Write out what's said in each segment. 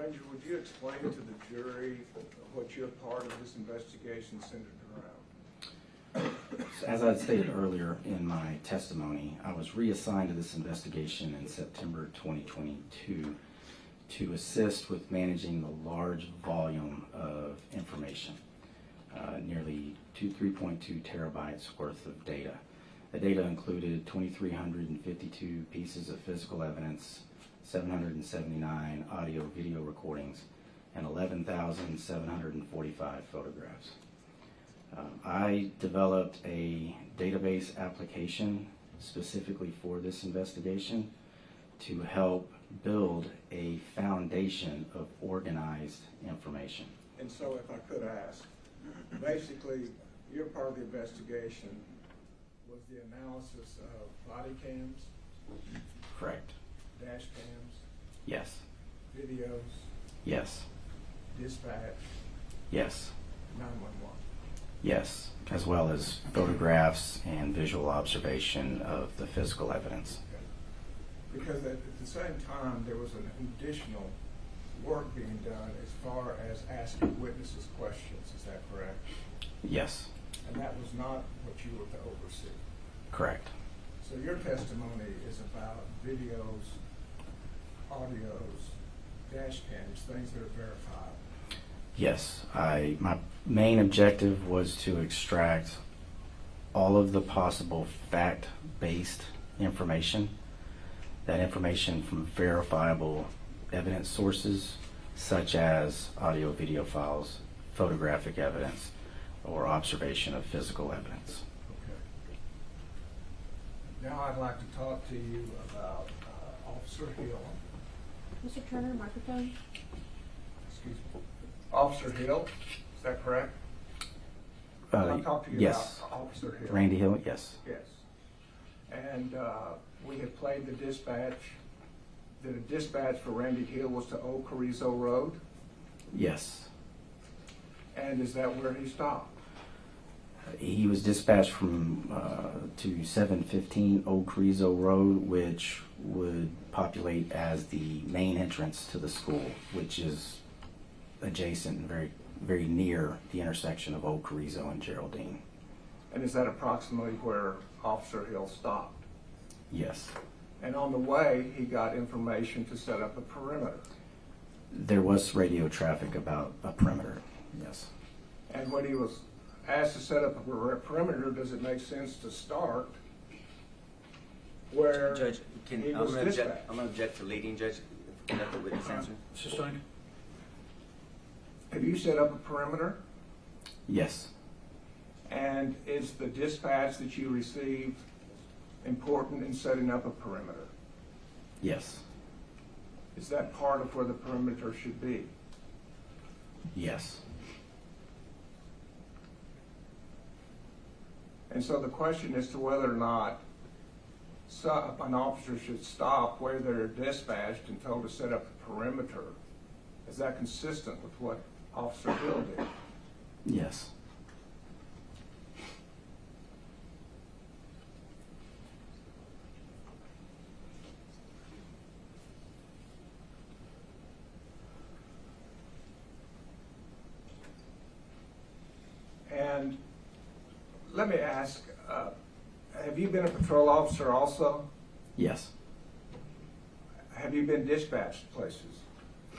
Ranger, would you explain to the jury what your part of this investigation centered around? As I stated earlier in my testimony, I was reassigned to this investigation in September 2022 to assist with managing the large volume of information, nearly 3.2 terabytes worth of data. The data included 2,352 pieces of physical evidence, 779 audio-video recordings, and 11,745 photographs. I developed a database application specifically for this investigation to help build a foundation of organized information. And so if I could ask, basically your part of the investigation was the analysis of body cams? Correct. Dash cams? Yes. Videos? Yes. Dispatch? Yes. 911? Yes, as well as photographs and visual observation of the physical evidence. Okay. Because at the same time, there was an additional work being done as far as asking witnesses questions. Is that correct? Yes. And that was not what you were to oversee? Correct. So your testimony is about videos, audios, dash cams, things that are verified. Yes, my main objective was to extract all of the possible fact-based information, that information from verifiable evidence sources such as audio-video files, photographic evidence, or observation of physical evidence. Okay. Now I'd like to talk to you about Officer Hill. Mr. Turner, microphone. Excuse me. Officer Hill, is that correct? I'll talk to you yes. about Officer Hill. Randy Hill, yes. Yes. And we had played the dispatch. That a dispatch for Randy Hill was to Old Carrizo Road? Yes. And is that where he stopped? He was dispatched from to 715 Old Carrizo Road, which would populate as the main entrance to the school, which is adjacent and very, very near the intersection of Old Carrizo and Geraldine. And is that approximately where Officer Hill stopped? Yes. And on the way, he got information to set up a perimeter. There was radio traffic about a perimeter, yes. And when he was asked to set up a perimeter, does it make sense to start where Judge, he I'm was going dispatched? to object to leading, Judge. Can I let the witness answer? Mr. Stein? Have you set up a perimeter? Yes. And is the dispatch that you received important in setting up a perimeter? Yes. Is that part of where the perimeter should be? Yes. And so the question as to whether or not an officer should stop where they're dispatched and told to set up a perimeter, is that consistent with what Officer Hill did? Yes. And let me ask, have you been a patrol officer also? Yes. Have you been dispatched places?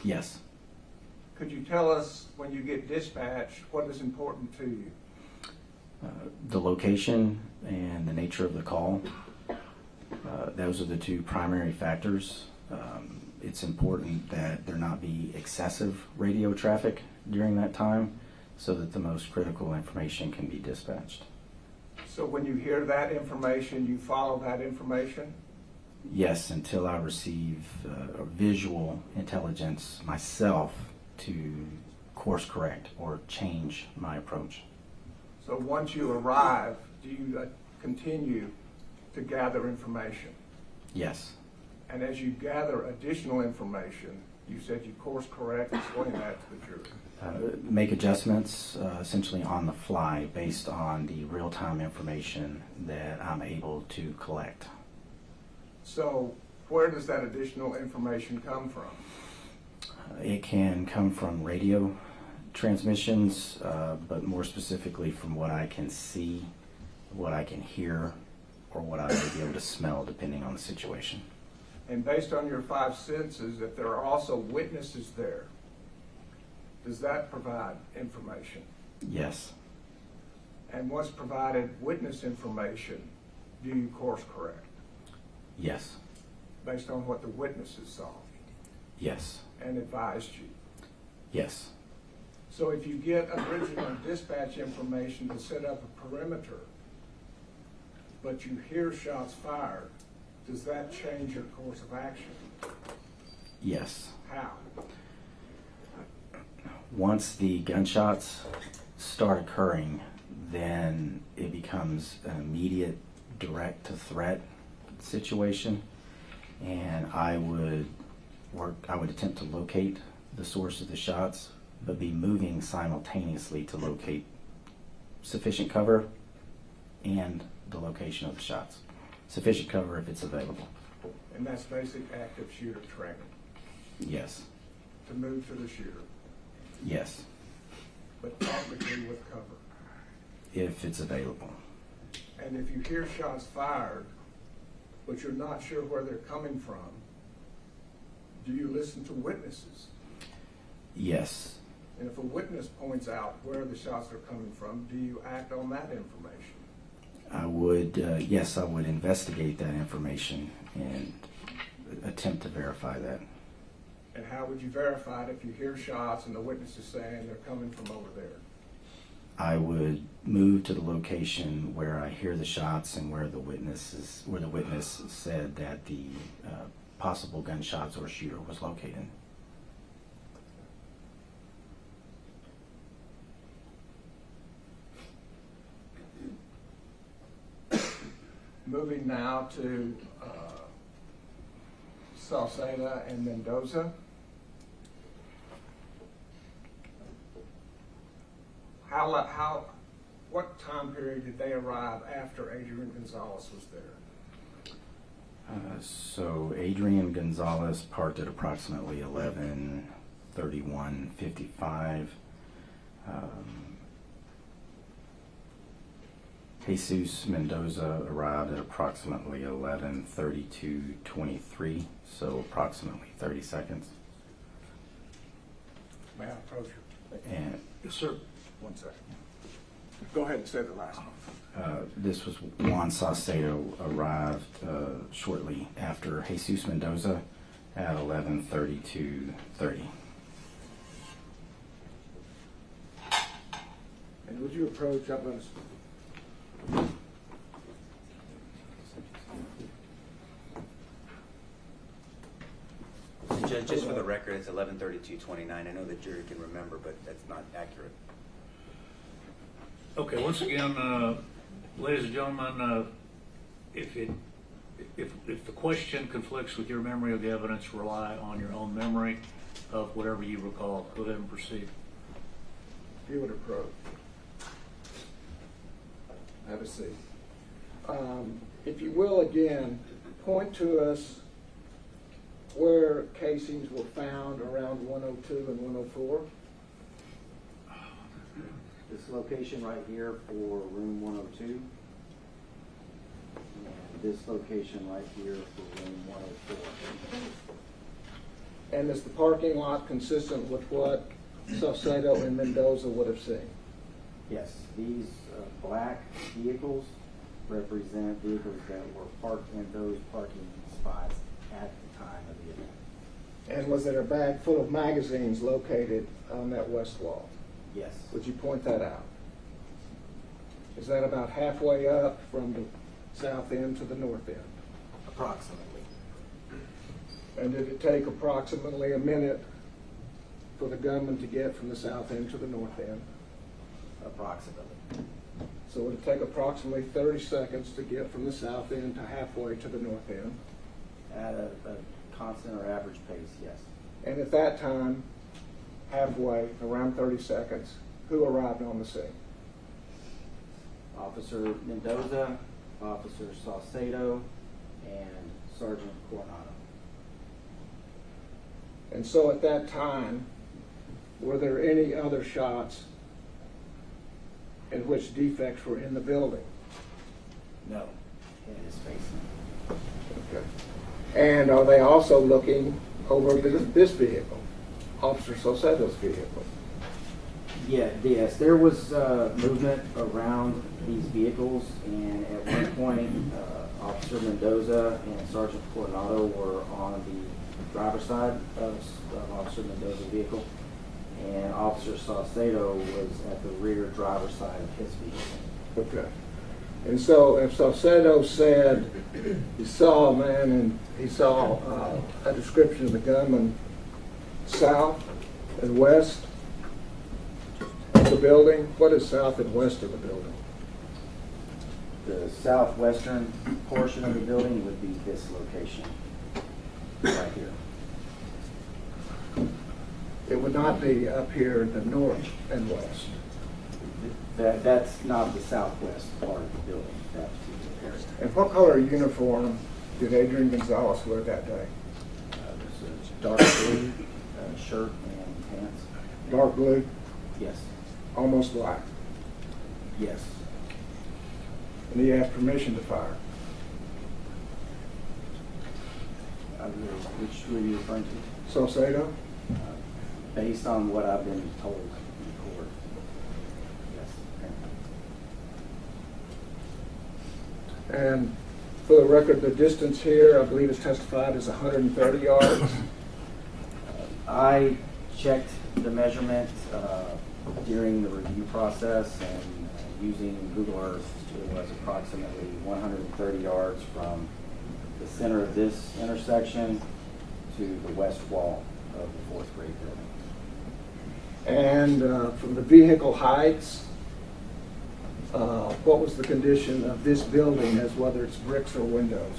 Yes. Could you tell us, when you get dispatched, what is important to you? The location and the nature of the call, those are the two primary factors. It's important that there not be excessive radio traffic during that time so that the most critical information can be dispatched. So when you hear that information, you follow that information? Yes, until I receive visual intelligence myself to course correct or change my approach. So once you arrive, do you continue to gather information? Yes. And as you gather additional information, you said you course correct. Explain that to the jury. Make adjustments essentially on the fly based on the real-time information that I'm able to collect. So where does that additional information come from? It It can come from radio transmissions, but more specifically from what I can see, what I can hear, or what I may be able to smell, depending on the situation. And based on your 5 senses, if there are also witnesses there, does that provide information? Yes. And once provided witness information, do you course correct Yes. based on what the witnesses saw Yes. and advised you? Yes. So if you get original dispatch information to set up a perimeter, but you hear shots fired, does that change your course of action? Yes. How? Once the gunshots start occurring, then it becomes an immediate direct to threat situation, and I would attempt to locate the source of the shots, but be moving simultaneously to locate sufficient cover and the location of the shots. Sufficient cover if it's available. And that's basic active shooter training, Yes. to move to the shooter, Yes. but technically with cover. If it's available. And if you hear shots fired, but you're not sure where they're coming from, do you listen to witnesses? Yes. And if a witness points out where the shots are coming from, do you act on that information? I would, yes, I would investigate that information and attempt to verify that. And how would you verify it if you hear shots and the witness is saying they're coming from over there? I would move to the location where I hear the shots and where the witness said that the possible gunshots or shooter was located. Moving now to Saucedo and Mendoza. What time period did they arrive after Adrian Gonzales was there? So Adrian Gonzales parked at approximately 11:31:55. Jesus Mendoza arrived at approximately 11:32:23, so approximately 30 seconds. May I approach you? And Yes, sir. 1 second. Go ahead and say the last one. this was Juan Saucedo arrived shortly after Jesus Mendoza at 11:32:30. And would you approach up on Judge, just for the record, it's 11:32:29. I know the jury can remember, but that's not accurate. Okay, once again, ladies and gentlemen, if the question conflicts with your memory of the evidence, rely on your own memory of whatever you recall. Go ahead and proceed. If you would approach. Have a seat. If you will, again, point to us where casings were found around 102 and 104. This location right here for room 102, and this location right here for room 104. And is the parking lot consistent with what Saucedo and Mendoza would have seen? Yes, these black vehicles represent vehicles that were parked in those parking spots at the time of the event. And was there a bag full of magazines located on that west wall? Yes. Would you point that out? Is that about halfway up from the south end to the north end? Approximately. And did it take approximately a minute for the gunman to get from the south end to the north end? Approximately. So would it take approximately 30 seconds to get from the south end to halfway to the north end? At a constant or average pace, yes. And at that time, halfway, around 30 seconds, who arrived on the scene? Officer Mendoza, Officer Saucedo, and Sergeant Coronado. And so at that time, were there any other shots in which defects were in the building? No. In his face. Okay. And are they also looking over this vehicle, Officer Saucedo's vehicle? Yeah, yes, there was movement around these vehicles, and at one point, Officer Mendoza and Sergeant Coronado were on the driver's side of Officer Mendoza's vehicle, and Officer Saucedo was at the rear driver's side of his vehicle. Okay. And so if Saucedo said he saw a man and he saw a description of the gunman south and west of the building, what is south and west of the building? The southwestern portion of the building would be this location, right here. It would not be up here in the north and west. That's not the southwest part of the building, that particular area. And what color uniform did Adrian Gonzales wear that day? There's a dark blue shirt and pants. Dark blue, Yes, almost black. yes. And he asked permission to fire. Which were you referring to? Saucedo? Based on what I've been told in court. Yes. And for the record, the distance here, I believe is testified, is 130 yards. I checked the measurement during the review process, and using Google Earth, it was approximately 130 yards from the center of this intersection to the west wall of the fourth grade building. And from the vehicle heights, what was the condition of this building, as whether it's bricks or windows?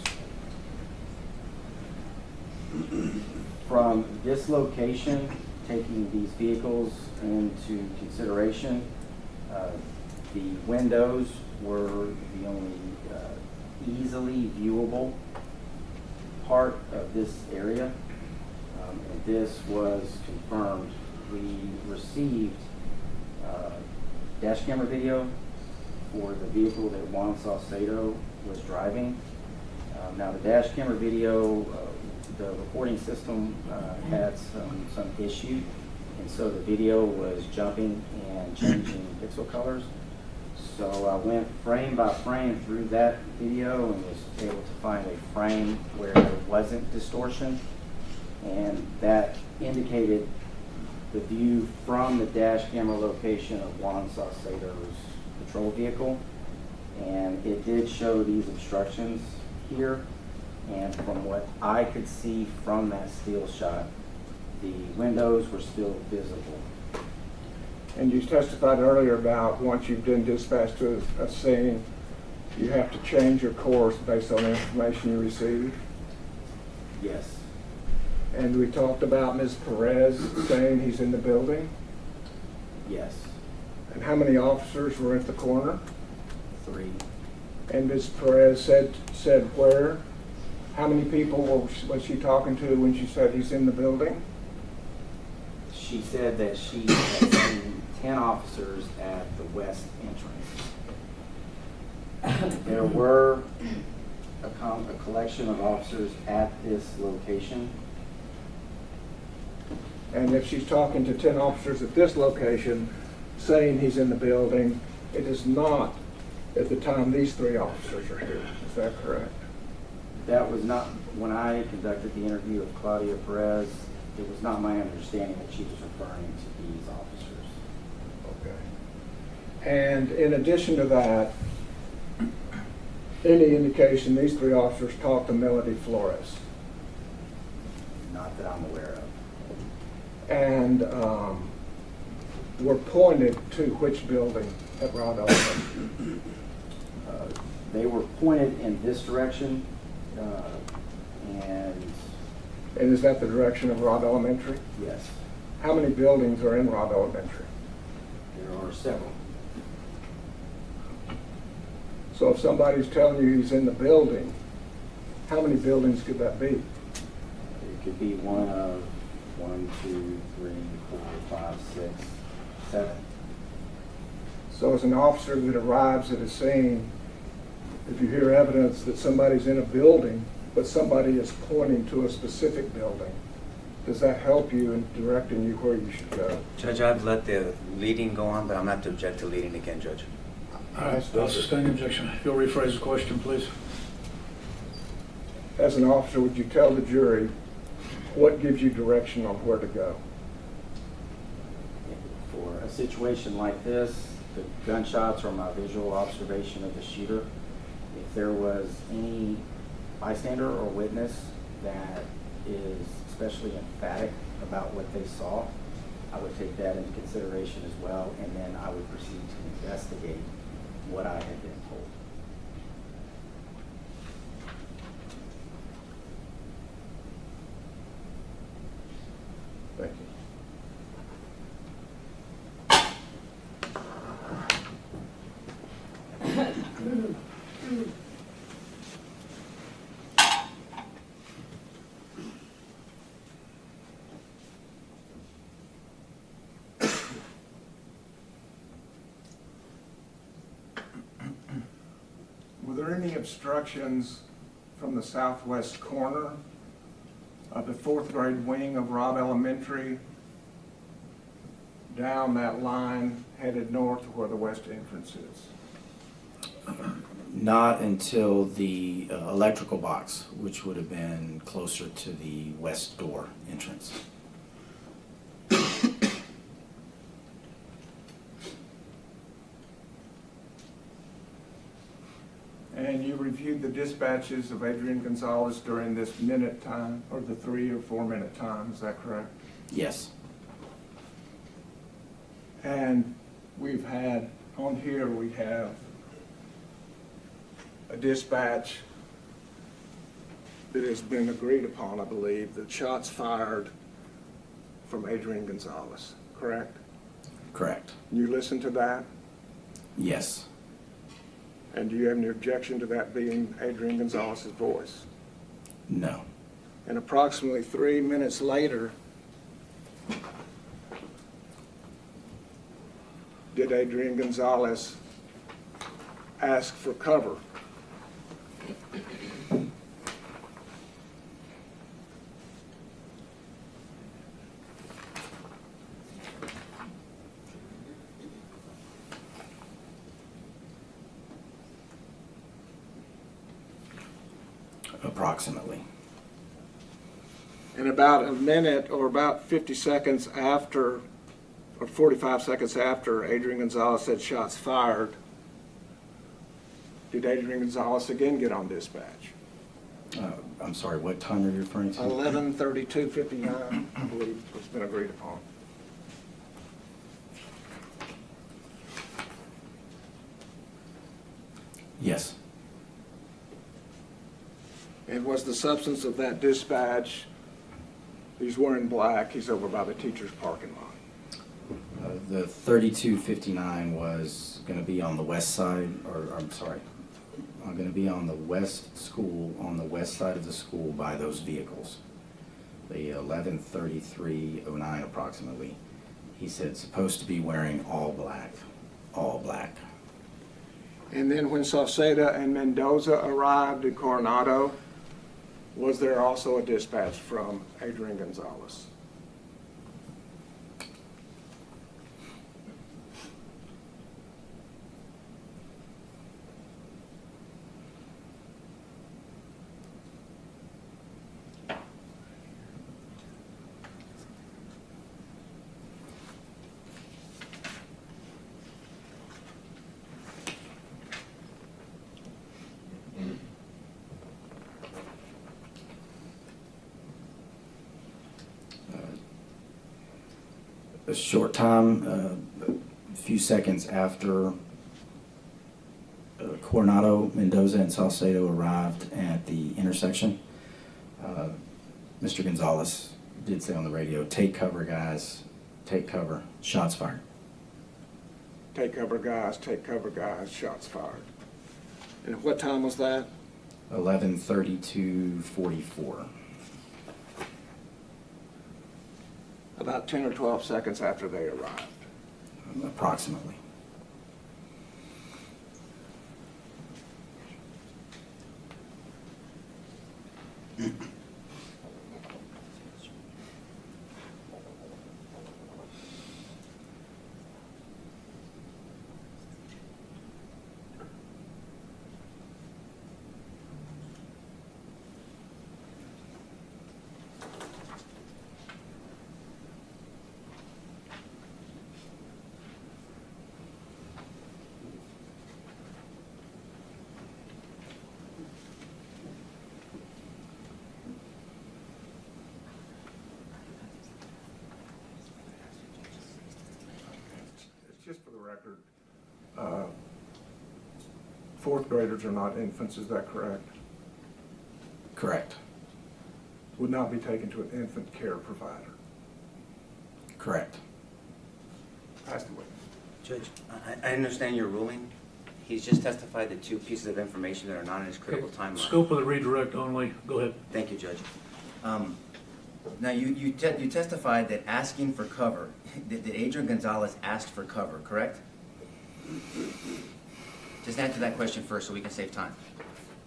From this location, taking these vehicles into consideration, the windows were the only easily viewable part of this area. And this was confirmed. We received dash camera video for the vehicle that Juan Saucedo was driving. Now the dash camera video, the recording system had some issue, and so the video was jumping and changing pixel colors. So I went frame by frame through that video and was able to find a frame where there wasn't distortion, and that indicated the view from the dash camera location of Juan Saucedo's patrol vehicle, and it did show these obstructions here. And from what I could see from that still shot, the windows were still visible. And you testified earlier about once you've been dispatched to a scene, you have to change your course based on the information you receive. Yes. And we talked about Ms. Perez saying he's in the building. Yes. And how many officers were at the corner? 3. And Ms. Perez said where? How many people was she talking to when she said he's in the building? She said that she had seen 10 officers at the west entrance. There were a collection of officers at this location. And if she's talking to 10 officers at this location saying he's in the building, it is not at the time these 3 officers are here. Is that correct? That was not, when I conducted the interview with Claudia Perez, it was not my understanding that she was referring to these officers. Okay. And in addition to that, any indication these 3 officers talked to Melody Flores? Not that I'm aware of. And were pointed to which building at Robb Elementary? They were pointed in this direction, And is that the direction of Robb Elementary? yes, How many buildings are in Robb Elementary? there are several. So if somebody's telling you he's in the building, how many buildings could that be? It could be one of 1, 2, 3, 4, 5, 6, 7. So as an officer that arrives at a scene, if you hear evidence that somebody's in a building, but somebody is pointing to a specific building, does that help you in directing you where you should go? Judge, I've let the leading go on, but I'm not to object to leading again, Judge. All right, I'll sustain the objection. If you'll rephrase the question, please. As an officer, would you tell the jury what gives you direction on where to go? For a situation like this, the gunshots are my visual observation of the shooter. If there was any bystander or witness that is especially emphatic about what they saw, I would take that into consideration as well, and then I would proceed to investigate what I had been told. Thank you. Were there any obstructions from the southwest corner of the 4th grade wing of Robb Elementary down that line headed north to where the west entrance is? Not until the electrical box, which would have been closer to the west door entrance. And you reviewed the dispatches of Adrian Gonzales during this minute time, or the 3 or 4 minute time, is that correct? Yes. And we've had, on here we have a dispatch that has been agreed upon, I believe, that shots fired from Adrian Gonzales, correct? Correct. You listened to that? Yes. And do you have any objection to that being Adrian Gonzales' voice? No. And approximately 3 minutes later, did Adrian Gonzales ask for cover? Approximately. And about a minute or about 50 seconds after, or 45 seconds after Adrian Gonzales said shots fired, did Adrian Gonzales again get on dispatch? I'm sorry, what time are you referring to? 11:32:59, I believe has been agreed upon. Yes. And was the substance of that dispatch, he's wearing black, he's over by the teacher's parking lot? The 3259 was going to be on the west side, or I'm sorry, going to be on the west school, on the west side of the school by those vehicles. The 11:33:09 approximately. He said supposed to be wearing all black, all black. And then when Saucedo and Mendoza arrived in Coronado, was there also a dispatch from Adrian Gonzales? A short time, a few seconds after Coronado, Mendoza, and Saucedo arrived at the intersection, Mr. Gonzales did say on the radio, "Take cover, guys, take cover, shots fired." Take cover, guys, shots fired. And what time was that? 11:32:44. About 10 or 12 seconds after they arrived. approximately. Just for the record, fourth graders are not infants, is that correct? Correct. Would not be taken to an infant care provider. Correct. Pass the witness. Judge, I understand your ruling. He's just testified to two pieces of information that are not in his critical timeline. Scope of the redirect only. Go ahead. Thank you, Judge. Now, you testified that asking for cover, that Adrian Gonzales asked for cover, correct? Just answer that question first so we can save time.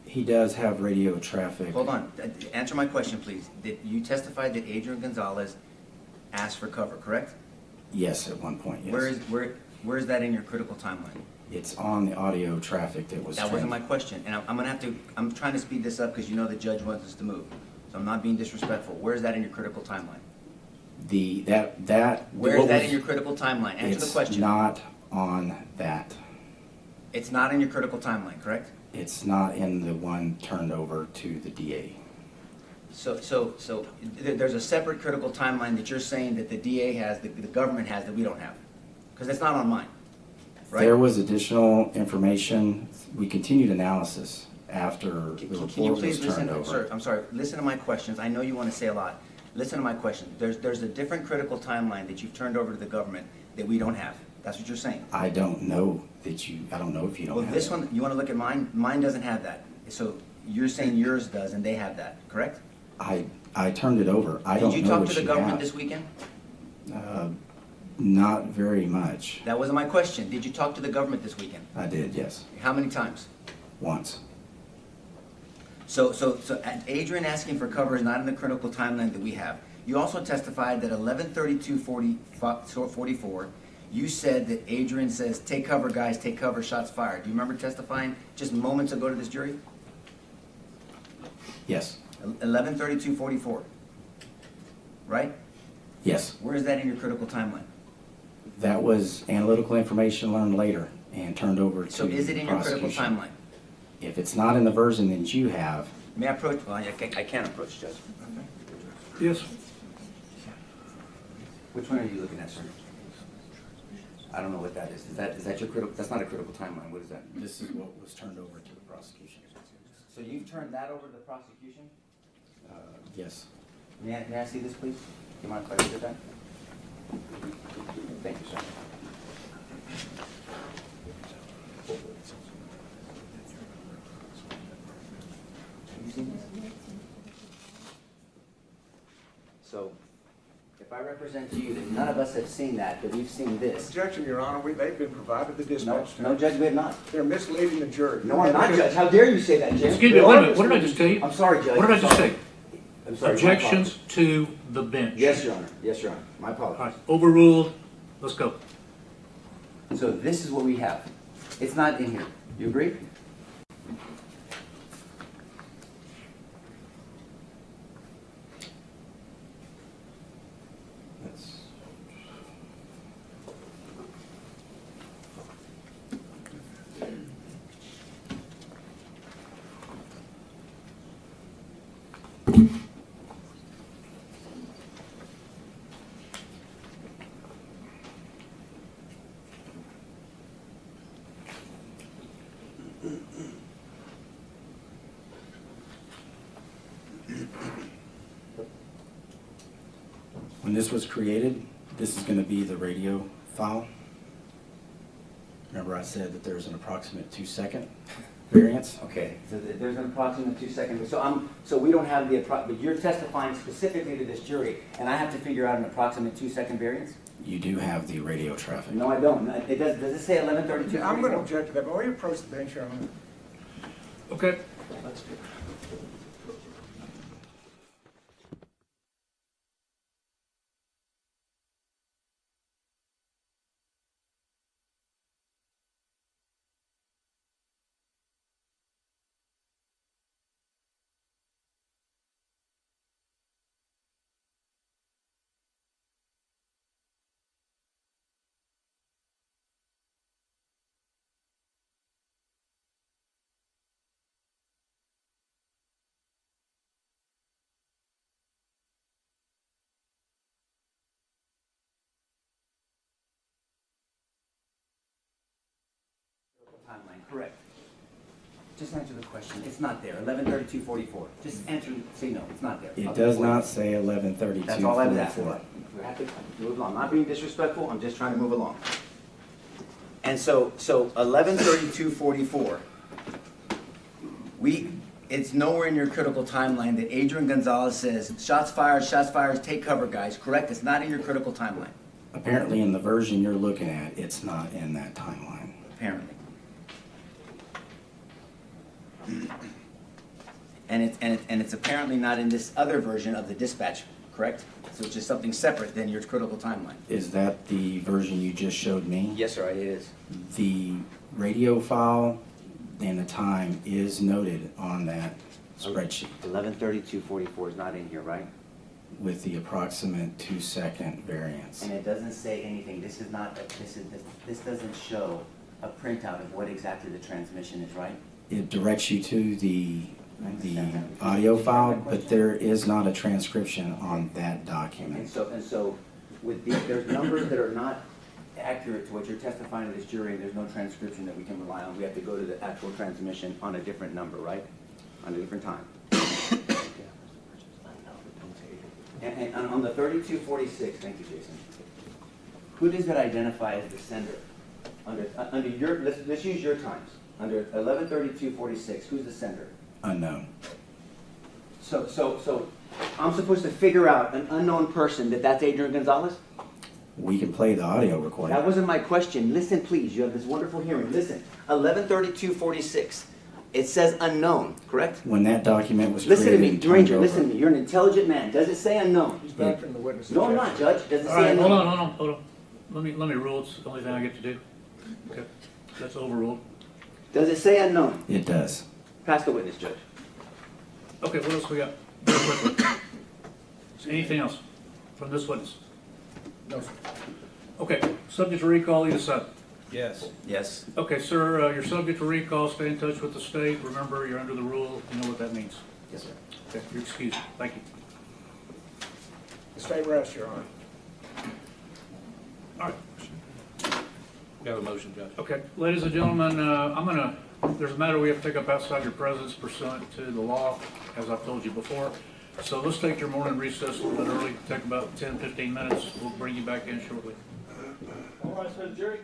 He does have radio traffic. Hold on. Answer my question, please. Did you testify that Adrian Gonzales asked for cover, correct? Yes, at one point, yes. Where is that in your critical timeline? It's on the audio traffic that was That wasn't my question, and I'm trying to speed this up because you know the judge wants us to move. So I'm not being disrespectful. Where is that in your critical timeline? Where is that in your critical timeline? Answer the question. It's not on that. It's not in your critical timeline, correct? It's not in the one turned over to the DA. So there's a separate critical timeline that you're saying that the DA has, the government has, that we don't have, because it's not on mine, right? There was additional information. We continued analysis after the report Can you please was listen? turned over. Sir, I'm sorry. Listen to my questions. I know you want to say a lot. Listen to my question. There's a different critical timeline that you've turned over to the government that we don't have. That's what you're saying. I don't know if you don't Well, have this it. one, you want to look at mine? Mine doesn't have that. So you're saying yours does, and they have that, correct? I turned it over. I don't know Did you talk what to the you government have. this weekend? Not very much. That wasn't my question. Did you talk to the government this weekend? I did, yes. How many times? Once. So Adrian asking for cover is not in the critical timeline that we have. You also testified that 11:32:44, you said that Adrian says, "Take cover, guys, take cover, shots fired." Do you remember testifying just moments ago to this jury? Yes. 11:32:44, right? Yes. Where is that in your critical timeline? That was analytical information learned later and turned over to So is it in your critical prosecution. timeline? If it's not in the version that you have, May I approach? Well, I can't approach, Judge. Yes. Which one are you looking at, sir? I don't know what that is. Is that your critical? That's not a critical timeline. What is that? this is what was turned over to the prosecution. So you've turned that over to the prosecution? Yes. May I see this, please? Do you mind if I look at that? Thank you, sir. Have you seen this? So, if I represent to you that none of us have seen that, but we've seen this. Objection, Your Honor, they've been provided the No, dispatch. no, Judge, we have not. They're misleading the jury. No, I'm not, Judge. How dare you say that, Jim? Excuse me, wait a minute. What did I just tell you? I'm sorry, Judge. What did I just Sorry. say? I'm sorry. My Objections to the bench. apologies. Yes, Your Honor. Yes, Your Honor. My All apologies. right, overruled. Let's go. So this is what we have. It's not in here. You agree? That's when this was created, this is going to be the radio file. Remember I said that there's an approximate 2-second? variance. Okay, so there's an approximate 2-second, so we don't have but you're testifying specifically to this jury, and I have to figure out an approximate 2-second variance? You do have the radio traffic. No, I don't. Does it say 11:32? I'm going to object to that, but will you approach the bench, Your Honor? Okay. Timeline, correct. Just answer the question. It's not there. 11:32:44. Just answer. Say no. It's not there. It does not say 11:32. That's all I was asking. We have to move along. I'm not being disrespectful. I'm just trying to move along. And so 11:32:44. It's nowhere in your critical timeline that Adrian Gonzales says, shots fired, take cover, guys. Correct? It's not in your critical timeline. Apparently, in the version you're looking at, it's not in that timeline. Apparently. And it's apparently not in this other version of the dispatch, correct? So it's just something separate than your critical timeline. Is that the version you just showed me? Yes, sir, it is. The radio file and the time is noted on that spreadsheet 11:32:44 is not in here, right? with the approximate 2-second variance. And it doesn't say anything. This doesn't show a printout of what exactly the transmission is, right? It directs you to the audio file, but there is not a transcription on that And document. so with there's numbers that are not accurate to what you're testifying to this jury, and there's no transcription that we can rely on. We have to go to the actual transmission on a different number, right? On a different time. And on the 32:46, thank you, Jason. Who does it identify as the sender? Under your, let's use your times. Under 11:32:46, who's the sender? Unknown. So I'm supposed to figure out an unknown person that's Adrian Gonzales? We can play the audio recording. That wasn't my question. Listen, please. You have this wonderful hearing. Listen. 11:32:46. It says unknown, correct? When that document was Listen to me, created and turned Ranger. over- Listen to me. You're an intelligent man. Does it say unknown? He's back from the witness. No, I'm not, Judge. Does it All say right, unknown? hold on. Let me rule. It's the only thing I get to do. Okay, that's overruled. Does it say unknown? It does. Pass the witness, Judge. Okay, what else we got? Real quickly. Anything else from this witness? No, sir. Okay, subject to recall, either side. Yes. Yes. Okay, sir, you're subject to recall. Stay in touch with the state. Remember, you're under the rule. You know what that means. Yes, sir. Okay, you're excused. Thank you. The state rests, Your Honor. All right. You have a motion, Judge. Okay, ladies and gentlemen, there's a matter we have to take up outside your presence pursuant to the law, as I've told you before. So let's take your morning recess a little bit early, take about 10, 15 minutes. We'll bring you back in shortly. All right, so jury.